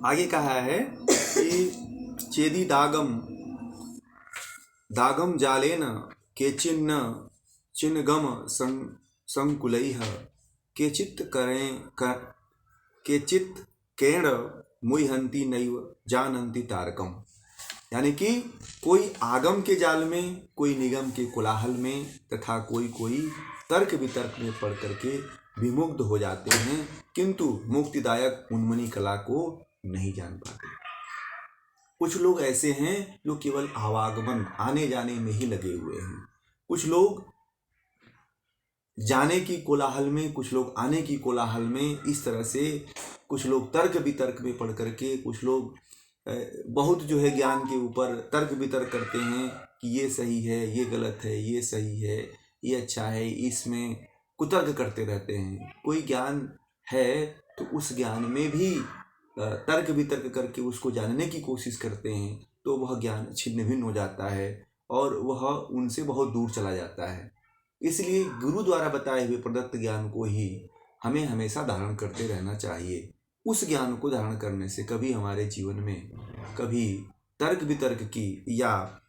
आगे कहा है कि चेदी दागम दागम जालेन केचिन्न चिन्गम संकुलैः केचित् केचित् केण मुह्यन्ति नैव जानन्ति तारकम। यानी कि कोई आगम के जाल में, कोई निगम के कोलाहल में तथा कोई कोई तर्क वितर्क में पढ़ करके विमुग्ध हो जाते हैं, किंतु मुक्तिदायक उन्मनी कला को नहीं जान पाते। कुछ लोग ऐसे हैं जो केवल आवागमन, आने जाने में ही लगे हुए हैं। कुछ लोग जाने की कोलाहल में, कुछ लोग आने की कोलाहल में, इस तरह से कुछ लोग तर्क वितर्क में पढ़ करके, कुछ लोग बहुत जो है ज्ञान के ऊपर तर्क वितर्क करते हैं कि ये सही है, ये गलत है, ये सही है, ये अच्छा है, इसमें कुतर्क करते रहते हैं। कोई ज्ञान है तो उस ज्ञान में भी तर्क वितर्क करके उसको जानने की कोशिश करते हैं, तो वह ज्ञान छिन्न भिन्न हो जाता है और वह उनसे बहुत दूर चला जाता है। इसलिए गुरु द्वारा बताए हुए प्रदत्त ज्ञान को ही हमें हमेशा धारण करते रहना चाहिए। उस ज्ञान को धारण करने से कभी हमारे जीवन में कभी तर्क वितर्क की या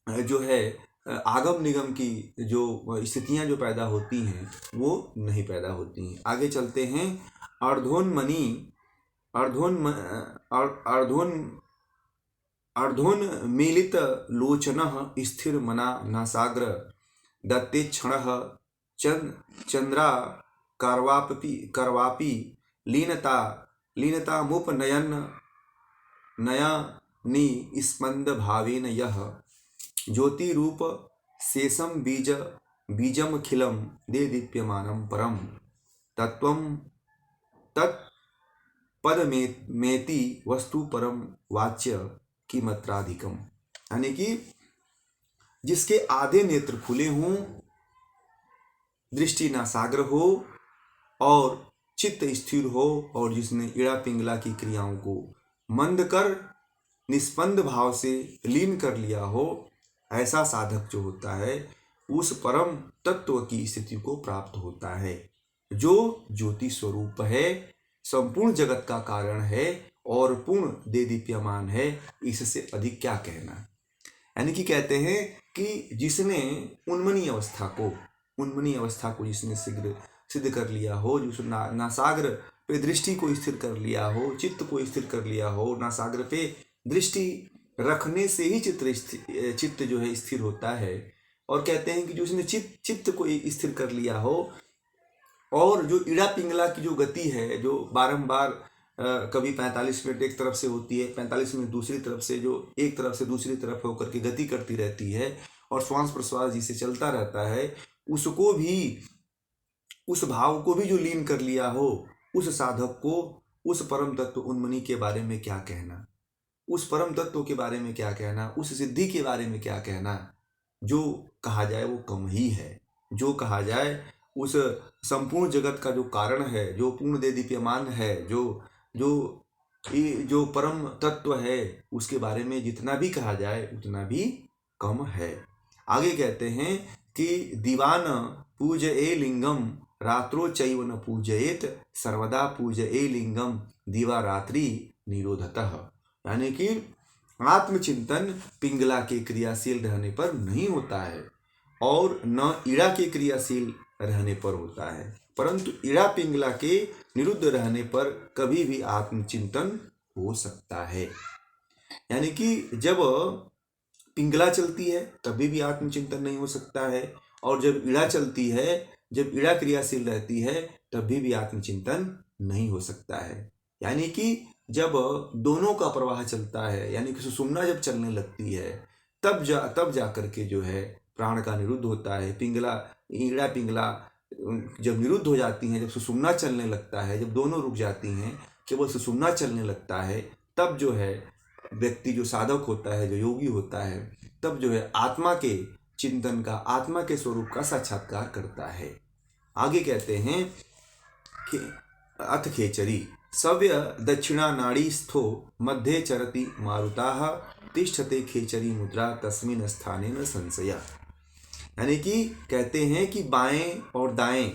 जो है आगम निगम की जो स्थितियां जो पैदा होती हैं वो नहीं पैदा होती हैं। आगे चलते हैं। अर्धोन्मीलित लोचनः स्थिर मना नासाग्र दत्ते क्षणः चंद्रा करवापि लीनतामुपनयन नयनि स्पंद भावेन यः ज्योतिरूप शेषम बीजमखिलं दे दीप्यमानं परम तत्त्वं तत्पदमेति वस्तु परम वाच्य की मात्राधिकम। यानी कि जिसके आधे नेत्र खुले हों, दृष्टि नासाग्र हो और चित्त स्थिर हो, और जिसने इड़ा पिंगला की क्रियाओं को मंद कर निस्पंद भाव से लीन कर लिया हो, ऐसा साधक जो होता है उस परम तत्व की स्थिति को प्राप्त होता है, जो ज्योति स्वरूप है, संपूर्ण जगत का कारण है और पूर्ण दे दीप्यमान है। इससे अधिक क्या कहना। यानी कि कहते हैं कि जिसने उन्मनी अवस्था को जिसने शीघ्र सिद्ध कर लिया हो, जो नासाग्र पे दृष्टि को स्थिर कर लिया हो, चित्त को स्थिर कर लिया हो, नासाग्र पे दृष्टि रखने से ही चित्त जो है स्थिर होता है। और कहते हैं कि जो उसने चित्त को स्थिर कर लिया हो, और जो इड़ा पिंगला की जो गति है, जो बारंबार कभी 45 मिनट एक तरफ से होती है, 45 मिनट दूसरी तरफ से, जो एक तरफ से दूसरी तरफ होकर के गति करती रहती है और श्वास प्रश्वास जिसे चलता रहता है, उसको भी, उस भाव को भी जो लीन कर लिया हो, उस साधक को उस परम तत्व उन्मनी के बारे में क्या कहना, उस परम तत्व के बारे में क्या कहना, उस सिद्धि के बारे में क्या कहना। जो कहा जाए वो कम ही है। जो कहा जाए उस संपूर्ण जगत का जो कारण है, जो पूर्ण दे दीप्यमान है, जो परम तत्व है, उसके बारे में जितना भी कहा जाए उतना भी कम है। आगे कहते हैं कि दीवान पूजये लिंगम रात्रो चैव न पूजयेत सर्वदा पूजये लिंगम दिवा रात्रि निरोधतः। यानी कि आत्मचिंतन पिंगला के क्रियाशील रहने पर नहीं होता है और न ईड़ा के क्रियाशील रहने पर होता है, परंतु ईड़ा पिंगला के निरुद्ध रहने पर कभी भी आत्मचिंतन हो सकता है। यानी कि जब पिंगला चलती है तभी भी आत्मचिंतन नहीं हो सकता है, और जब ईड़ा चलती है, जब ईड़ा क्रियाशील रहती है तभी भी आत्मचिंतन नहीं हो सकता है। यानी कि जब दोनों का प्रवाह चलता है, यानी कि सुषुम्ना जब चलने लगती है, तब जा करके जो है प्राण का निरुद्ध होता है। ईड़ा पिंगला जब निरुद्ध हो जाती हैं, जब सुषुम्ना चलने लगता है, जब दोनों रुक जाती हैं, केवल सुषुम्ना चलने लगता है, तब जो है व्यक्ति जो साधक होता है, जो योगी होता है, तब जो है आत्मा के चिंतन का, आत्मा के स्वरूप का साक्षात्कार करता है। आगे कहते हैं कि अथ खेचरी सव्य दक्षिणा नाड़ी स्थो मध्य चरति मारुताः तिष्ठते खेचरी मुद्रा तस्मिन् स्थाने न संशय। यानी कि कहते हैं कि बाएं और दाएं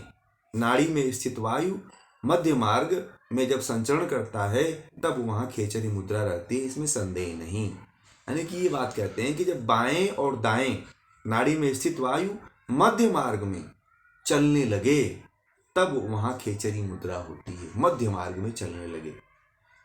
नाड़ी में स्थित वायु, मध्य मार्ग में जब संचरण करता है तब वहाँ खेचरी मुद्रा रहती है, इसमें संदेह नहीं। यानी कि ये बात कहते हैं कि जब बाएं और दाएं नाड़ी में स्थित वायु मध्य मार्ग में चलने लगे तब वहाँ खेचरी मुद्रा होती है। मध्य मार्ग में चलने लगे,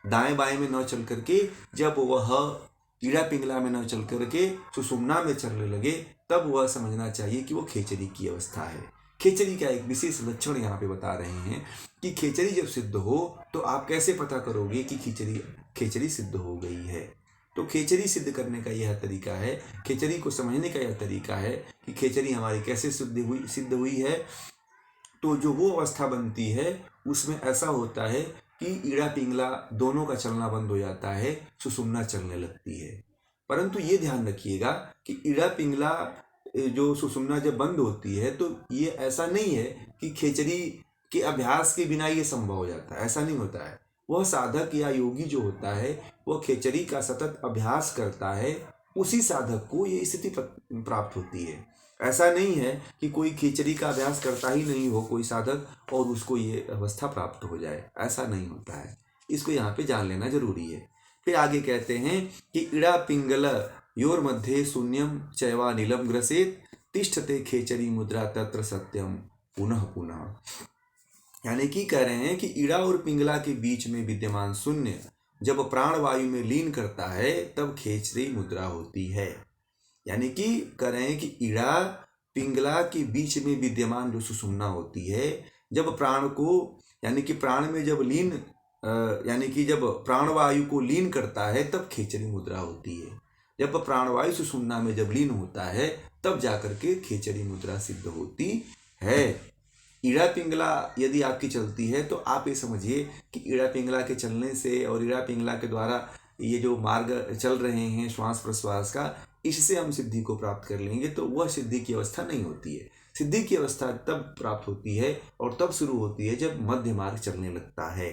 दाएं बाएं में न चल करके, जब वह ईड़ा पिंगला में न चल करके सुषुम्ना में चलने लगे तब वह समझना चाहिए कि वो खेचरी की अवस्था है। खेचरी का एक विशेष लक्षण यहाँ पे बता रहे हैं कि खेचरी जब सिद्ध हो तो आप कैसे पता करोगे कि खेचरी सिद्ध हो गई है। तो खेचरी सिद्ध करने का यह तरीका है, खेचरी को समझने का यह तरीका है कि खेचरी हमारी कैसे सिद्ध हुई है। तो जो वो अवस्था बनती है उसमें ऐसा होता है कि ईड़ा पिंगला दोनों का चलना बंद हो जाता है, सुषुम्ना चलने लगती है। परंतु ये ध्यान रखिएगा कि ईड़ा पिंगला जो सुषुम्ना जब बंद होती है तो ये ऐसा नहीं है कि खेचरी के अभ्यास के बिना ये संभव हो जाता है, ऐसा नहीं होता है। वह साधक या योगी जो होता है वह खेचरी का सतत अभ्यास करता है, उसी साधक को ये स्थिति प्राप्त होती है। ऐसा नहीं है कि कोई खेचरी का अभ्यास करता ही नहीं हो कोई साधक और उसको ये अवस्था प्राप्त हो जाए, ऐसा नहीं होता है। इसको यहाँ पे जान लेना जरूरी है। फिर आगे कहते हैं कि ईड़ा पिंगल योर मध्ये शून्यम चैवा नीलम ग्रसेत तिष्ठते खेचरी मुद्रा तत्र सत्यम पुनः पुनः। यानी कि कह रहे हैं कि ईड़ा और पिंगला के बीच में विद्यमान शून्य जब प्राण वायु में लीन करता है तब खेचरी मुद्रा होती है। यानी कि कह रहे हैं कि ईड़ा पिंगला के बीच में विद्यमान जो सुषुम्ना होती है, जब प्राण को यानी कि प्राण में जब लीन यानी कि जब प्राणवायु को लीन करता है तब खेचरी मुद्रा होती है। जब प्राणवायु सुषुम्ना में जब लीन होता है तब जाकर के खेचरी मुद्रा सिद्ध होती है। ईड़ा पिंगला यदि आपकी चलती है तो आप ये समझिए कि ईड़ा पिंगला के चलने से और ईड़ा पिंगला के द्वारा ये जो मार्ग चल रहे हैं श्वास प्रश्वास का, इससे हम सिद्धि को प्राप्त कर लेंगे, तो वह सिद्धि की अवस्था नहीं होती है। सिद्धि की अवस्था तब प्राप्त होती है और तब शुरू होती है जब मध्य मार्ग चलने लगता है।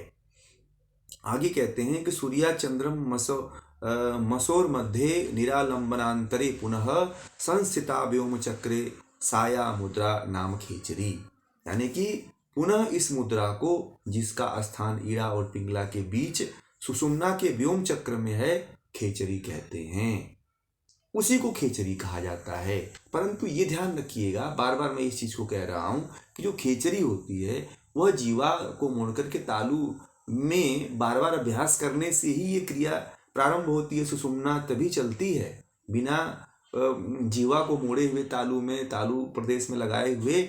आगे कहते हैं कि सूर्या चंद्रम मसोर मध्य निरालंबनांतरे पुनः संस्थिता व्योम चक्रे साया मुद्रा नाम खेचरी। यानी कि पुनः इस मुद्रा को, जिसका स्थान ईड़ा और पिंगला के बीच सुषुम्ना के व्योम चक्र में है, खेचरी कहते हैं। उसी को खेचरी कहा जाता है। परंतु ये ध्यान रखिएगा, बार बार मैं इस चीज को कह रहा हूं कि जो खेचरी होती है वह जीवा को मोड़ करके तालु में बार बार अभ्यास करने से ही ये क्रिया प्रारंभ होती है। सुषुम्ना तभी चलती है, बिना जीवा को मोड़े हुए तालु में, तालु प्रदेश में लगाए हुए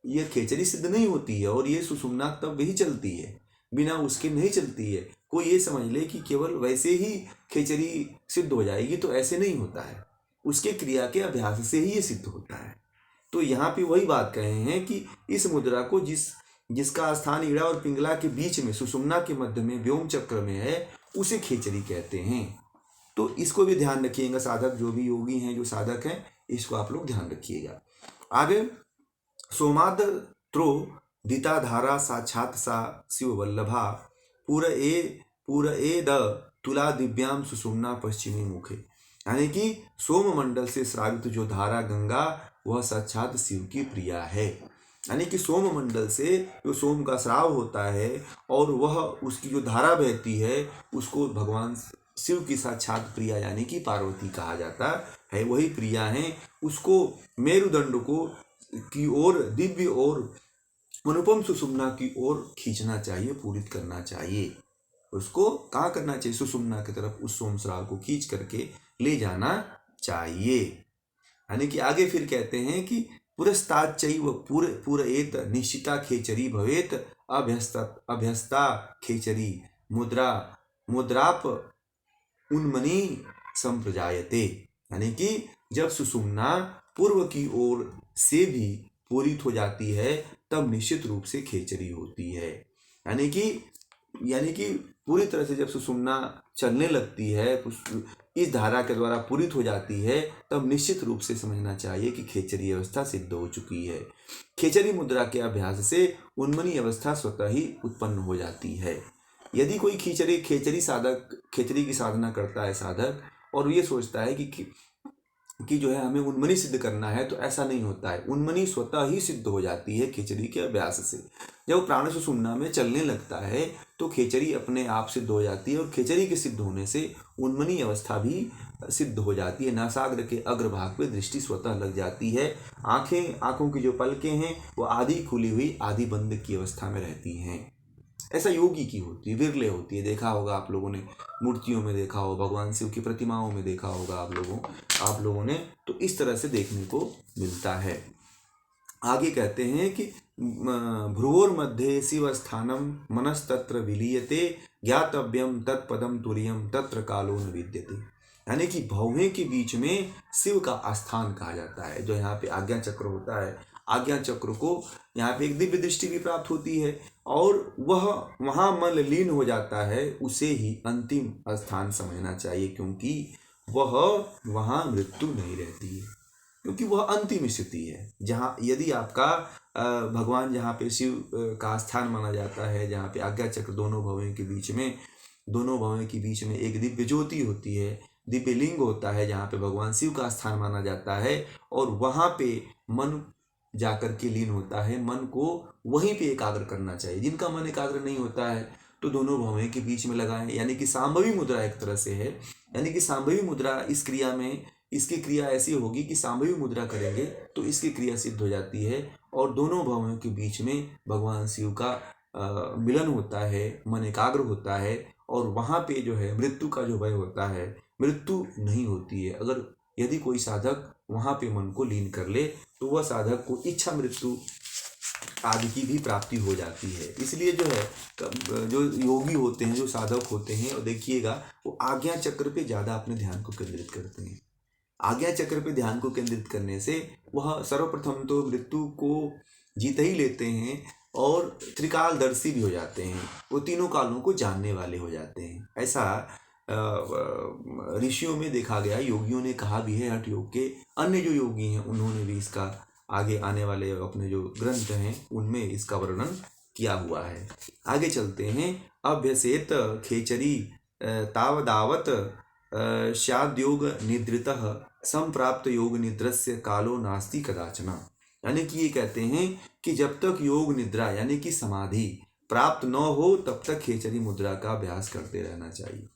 ये खेचरी सिद्ध नहीं होती है। और ये सुषुम्ना तब ही चलती है, बिना उसके नहीं चलती है। कोई ये समझ ले कि केवल वैसे ही खेचरी सिद्ध हो जाएगी, तो ऐसे नहीं होता है। उसके क्रिया के अभ्यास से ही ये सिद्ध होता है। तो यहाँ पे वही बात कहे हैं कि इस मुद्रा को जिसका स्थान ईड़ा और पिंगला के बीच में सुषुम्ना के मध्य में व्योम चक्र में है, उसे खेचरी कहते हैं। तो इसको भी ध्यान रखिएगा, साधक जो भी योगी हैं, जो साधक हैं, इसको आप लोग ध्यान रखिएगा। आगे सोमाद त्रो दिता धारा साक्षात सा शिव वल्लभा पूर ए द तुला दिव्याम सुषुम्ना पश्चिमी मुखे। यानी कि सोम मंडल से श्रावित जो धारा गंगा वह साक्षात शिव की प्रिया है। यानी कि सोम मंडल से जो सोम का श्राव होता है और वह उसकी जो धारा बहती है उसको भगवान शिव की साक्षात प्रिया यानी कि पार्वती कहा जाता है। वही प्रिया हैं। उसको मेरुदंड को की ओर, दिव्य और अनुपम सुषुम्ना की ओर खींचना चाहिए, पूरित करना चाहिए। उसको कहाँ करना चाहिए? सुषुम्ना की तरफ उस सोमश्राव को खींच करके ले जाना चाहिए। यानी कि आगे फिर कहते हैं कि पुरस्ताच्चैव पूरयेत निश्चिता खेचरी भवेत अभ्यस्ता खेचरी मुद्राप उन्मनी संप्रजायते। यानी कि जब सुषुम्ना पूर्व की ओर से भी पूरित हो जाती है तब निश्चित रूप से खेचरी होती है। यानी कि पूरी तरह से जब सुषुम्ना चलने लगती है, इस धारा के द्वारा पूरित हो जाती है, तब निश्चित रूप से समझना चाहिए कि खेचरी अवस्था सिद्ध हो चुकी है। खेचरी मुद्रा के अभ्यास से उन्मनी अवस्था स्वतः ही उत्पन्न हो जाती है। यदि कोई खेचरी की साधना करता है साधक और ये सोचता है कि जो है हमें उन्मनी सिद्ध करना है, तो ऐसा नहीं होता है। उन्मनी स्वतः ही सिद्ध हो जाती है खेचरी के अभ्यास से। जब प्राण सुषुम्ना में चलने लगता है तो खेचरी अपने आप सिद्ध हो जाती है, और खेचरी के सिद्ध होने से उन्मनी अवस्था भी सिद्ध हो जाती है। नासाग्र के अग्रभाग पे दृष्टि स्वतः लग जाती है। आंखों की जो पलकें हैं वो आधी खुली हुई आधी बंद की अवस्था में रहती हैं। ऐसा योगी की होती है, विरले होती है। देखा होगा आप लोगों ने, मूर्तियों में देखा हो, भगवान शिव की प्रतिमाओं में देखा होगा आप लोगों ने, तो इस तरह से देखने को मिलता है। आगे कहते हैं कि भ्रुवोर्मध्ये शिव स्थानम मनस्तत्र विलीयते ज्ञातव्यम तत्पदम तुर्यम तत्र कालो न विद्यते। यानी कि भौहें के बीच में शिव का स्थान कहा जाता है। जो यहाँ पे आज्ञा चक्र होता है, आज्ञा चक्र को यहाँ पे एक दिव्य दृष्टि भी प्राप्त होती है, और वह वहाँ मन लीन हो जाता है। उसे ही अंतिम स्थान समझना चाहिए, क्योंकि वह वहाँ मृत्यु नहीं रहती है, क्योंकि वह अंतिम स्थिति है। जहाँ यदि आपका भगवान जहाँ पे शिव का स्थान माना जाता है, जहाँ पे आज्ञा चक्र दोनों भवें के बीच में एक दिव्य ज्योति होती है, दिव्य लिंग होता है, जहाँ पे भगवान शिव का स्थान माना जाता है, और वहाँ पे मन जाकर के लीन होता है। मन को वहीं पे एकाग्र करना चाहिए। जिनका मन एकाग्र नहीं होता है तो दोनों भवें के बीच में लगाएं, यानी कि सांभवी मुद्रा एक तरह से है। यानी कि सांभवी मुद्रा इस क्रिया में, इसकी क्रिया ऐसी होगी कि सांभवी मुद्रा करेंगे तो इसकी क्रिया सिद्ध हो जाती है, और दोनों भवों के बीच में भगवान शिव का मिलन होता है, मन एकाग्र होता है, और वहाँ पे जो है मृत्यु का जो भय होता है, मृत्यु नहीं होती है। अगर यदि कोई साधक वहाँ पे मन को लीन कर ले तो वह साधक को इच्छा मृत्यु आदि की भी प्राप्ति हो जाती है। इसलिए जो है जो योगी होते हैं, जो साधक होते हैं, और देखिएगा वो आज्ञा चक्र पे ज़्यादा अपने ध्यान को केंद्रित करते हैं। आज्ञा चक्र पे ध्यान को केंद्रित करने से वह सर्वप्रथम तो मृत्यु को जीत ही लेते हैं, और त्रिकालदर्शी भी हो जाते हैं। वो तीनों कालों को जानने वाले हो जाते हैं। ऐसा ऋषियों में देखा गया, योगियों ने कहा भी है। हठ योग के अन्य जो योगी हैं उन्होंने भी इसका आगे आने वाले अपने जो ग्रंथ हैं उनमें इसका वर्णन किया हुआ है। आगे चलते हैं। अभ्यसेत खेचरी तावदावत स्याद्योग निद्रितः संप्राप्त योग निद्रस्य कालो नास्ति कदाचना। यानी कि ये कहते हैं कि जब तक योग निद्रा यानी कि समाधि प्राप्त न हो तब तक खेचरी मुद्रा का अभ्यास करते रहना चाहिए।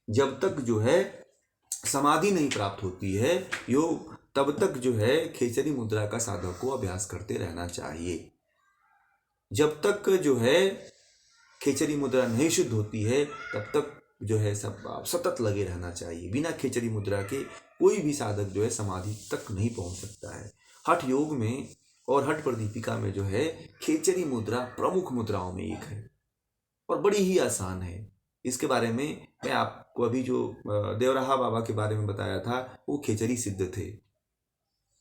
जब तक जो है समाधि नहीं प्राप्त होती है योग, तब तक जो है खेचरी मुद्रा का साधक को अभ्यास करते रहना चाहिए। जब तक जो है खेचरी मुद्रा नहीं शुद्ध होती है तब तक जो है सब सतत लगे रहना चाहिए। बिना खेचरी मुद्रा के कोई भी साधक जो है समाधि तक नहीं पहुंच सकता है। हठ योग में और हठ प्रदीपिका में जो है खेचरी मुद्रा प्रमुख मुद्राओं में एक है और बड़ी ही आसान है। इसके बारे में मैं आपको अभी जो देवराहा बाबा के बारे में बताया था वो खेचरी सिद्ध थे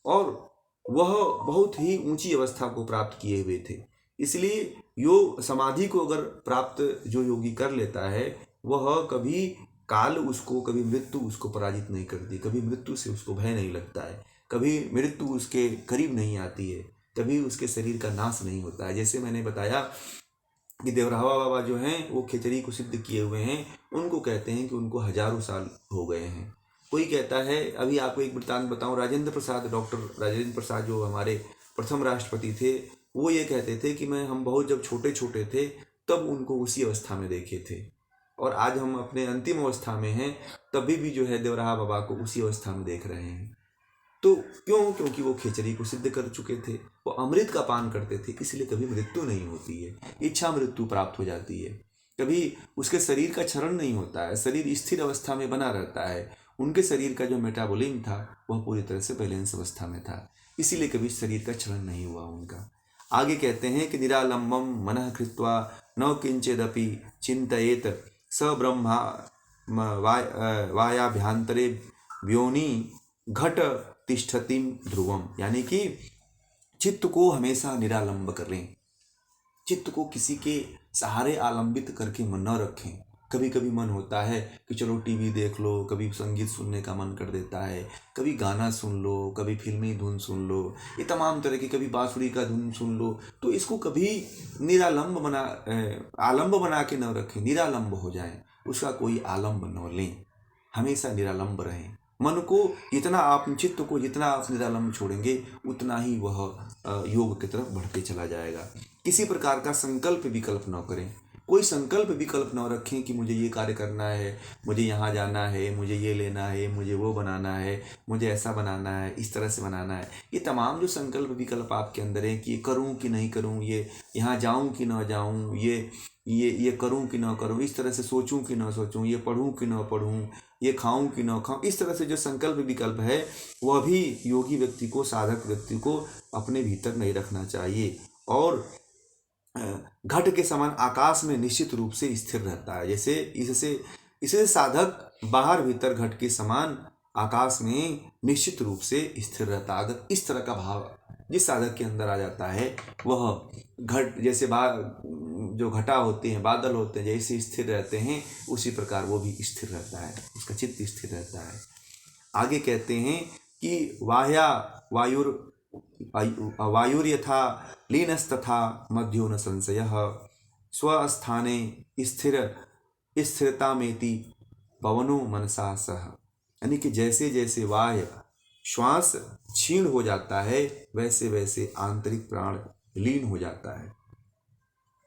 और वह बहुत ही ऊंची अवस्था को प्राप्त किए हुए थे। इसलिए योग समाधि को अगर प्राप्त जो योगी कर लेता है वह कभी काल उसको, कभी मृत्यु उसको पराजित नहीं करती, कभी मृत्यु से उसको भय नहीं लगता है, कभी मृत्यु उसके करीब नहीं आती है, कभी उसके शरीर का नाश नहीं होता है। जैसे मैंने बताया कि देवराहा बाबा जो हैं वो खेचरी को सिद्ध किए हुए हैं, उनको कहते हैं कि उनको हजारों साल हो गए हैं। कोई कहता है, अभी आपको एक वृत्तांत बताऊं, डॉक्टर राजेंद्र प्रसाद जो हमारे प्रथम राष्ट्रपति थे, वो ये कहते थे कि हम बहुत जब छोटे छोटे थे तब उनको उसी अवस्था में देखे थे और आज हम अपने अंतिम अवस्था में हैं तभी भी जो है देवराहा बाबा को उसी अवस्था में देख रहे हैं। तो क्योंकि वो खेचरी को सिद्ध कर चुके थे, वो अमृत का पान करते थे, इसलिए कभी मृत्यु नहीं होती है, इच्छा मृत्यु प्राप्त हो जाती है। कभी उसके शरीर का क्षरण नहीं होता है, शरीर स्थिर अवस्था में बना रहता है। उनके शरीर का जो मेटाबॉलिज्म था वह पूरी तरह से बैलेंस अवस्था में था, इसीलिए कभी शरीर का क्षरण नहीं हुआ उनका। आगे कहते हैं कि निरालंबम मनः कृत्वा न किंचिदपि चिंतयेत स ब्रह्मा वायाभ्यांतरे व्योनि घट तिष्ठतिम ध्रुवम। यानी कि चित्त को हमेशा निरालंब करें, चित्त को किसी के सहारे आलंबित करके मन न रखें। कभी कभी मन होता है कि चलो टीवी देख लो, कभी संगीत सुनने का मन कर देता है, कभी गाना सुन लो, कभी फिल्मी धुन सुन लो, ये तमाम तरह की, कभी बांसुरी का धुन सुन लो। तो इसको कभी आलंब बना के न रखें, निरालंब हो जाए, उसका कोई आलंब न लें, हमेशा निरालंब रहें। मन को जितना आप, चित्त को जितना आप निरालंब छोड़ेंगे उतना ही वह योग की तरफ बढ़ते चला जाएगा। किसी प्रकार का संकल्प विकल्प न करें। कोई संकल्प विकल्प न रखें कि मुझे ये कार्य करना है, मुझे यहाँ जाना है, मुझे ये लेना है, मुझे वो बनाना है, मुझे ऐसा बनाना है, इस तरह से बनाना है। ये तमाम जो संकल्प विकल्प आपके अंदर है कि ये करूँ कि नहीं करूँ, ये यहाँ जाऊँ कि ना जाऊँ, ये करूँ कि ना करूँ, इस तरह से सोचूं कि ना सोचूं, ये पढ़ूं कि ना पढ़ूं, ये खाऊं कि ना खाऊं, इस तरह से जो संकल्प विकल्प है वह भी योगी व्यक्ति को, साधक व्यक्ति को अपने भीतर नहीं रखना चाहिए और घट के समान आकाश में निश्चित रूप से स्थिर रहता है। जैसे इससे साधक बाहर भीतर घट के समान आकाश में निश्चित रूप से स्थिर रहता है। अगर इस तरह का भाव जिस साधक के अंदर आ जाता है, वह घट जैसे जो घटा होते हैं, बादल होते हैं, जैसे स्थिर रहते हैं, उसी प्रकार वो भी स्थिर रहता है, उसका चित्त स्थिर रहता है। आगे कहते हैं कि वायुर्यथा लीनस्तथा मध्यो न संशयः स्वस्थाने स्थिरतामेति पवनो मनसा सह। यानी कि जैसे जैसे वायु श्वास क्षीण हो जाता है, वैसे वैसे आंतरिक प्राण लीन हो जाता है,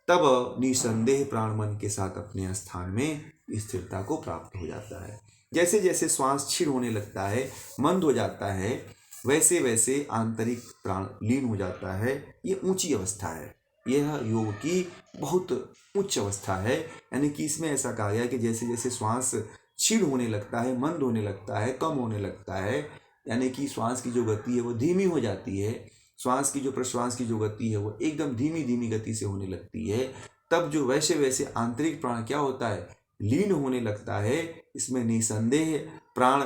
तब निसंदेह प्राण मन के साथ अपने स्थान में स्थिरता को प्राप्त हो जाता है। जैसे जैसे श्वास क्षीण होने लगता है, मंद हो जाता है, वैसे वैसे आंतरिक प्राण लीन हो जाता है। ये ऊंची अवस्था है, यह योग की बहुत उच्च अवस्था है। यानी कि इसमें ऐसा कहा गया कि जैसे जैसे श्वास क्षीण होने लगता है, मंद होने लगता है, कम होने लगता है, यानी कि श्वास की जो गति है वो धीमी हो जाती है, श्वास की जो प्रश्वास की जो गति है वो एकदम धीमी धीमी गति से होने लगती है, तब जो वैसे वैसे आंतरिक प्राण क्या होता है, लीन होने लगता है। इसमें निसंदेह प्राण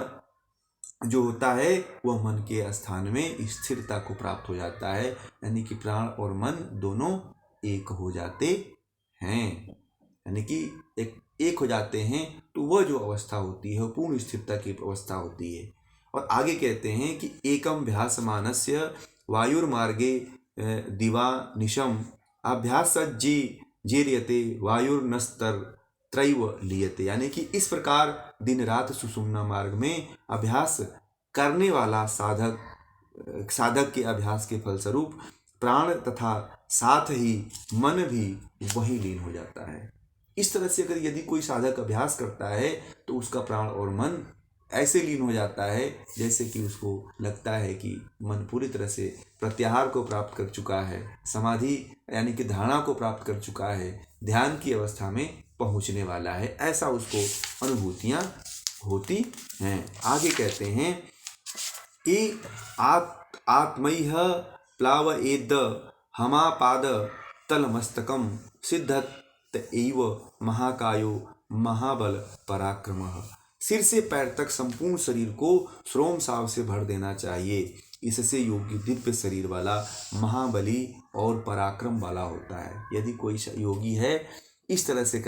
जो होता है वह मन के स्थान में स्थिरता को प्राप्त हो जाता है। यानी कि प्राण और मन दोनों एक हो जाते हैं, यानी कि एक हो जाते हैं, तो वह जो अवस्था होती है वो पूर्ण स्थिरता की अवस्था होती है। और आगे कहते हैं कि एकम अभ्यासमानस्य वायुर्मार्गे दिवा निशम अभ्यासज्जी जीर्यते वायुर्नस्तर त्रैव लीयते। यानी कि इस प्रकार दिन रात सुषुम्ना मार्ग में अभ्यास करने वाला साधक के अभ्यास के फलस्वरूप प्राण तथा साथ ही मन भी वही लीन हो जाता है। इस तरह से अगर यदि कोई साधक अभ्यास करता है तो उसका प्राण और मन ऐसे लीन हो जाता है जैसे कि उसको लगता है कि मन पूरी तरह से प्रत्याहार को प्राप्त कर चुका है, समाधि यानी कि धारणा को प्राप्त कर चुका है, ध्यान की अवस्था में पहुंचने वाला है, ऐसा उसको अनुभूतियां होती हैं। आगे कहते हैं कि आत्मैह प्लावयेद हमापाद तलमस्तकम सिद्धत एव महाकायो महाबल पराक्रमः। सिर से पैर तक संपूर्ण शरीर को श्रोम साव से भर देना चाहिए। इससे योगी दिव्य शरीर वाला, महाबली और पराक्रम वाला होता है। यदि कोई योगी है इस तरह से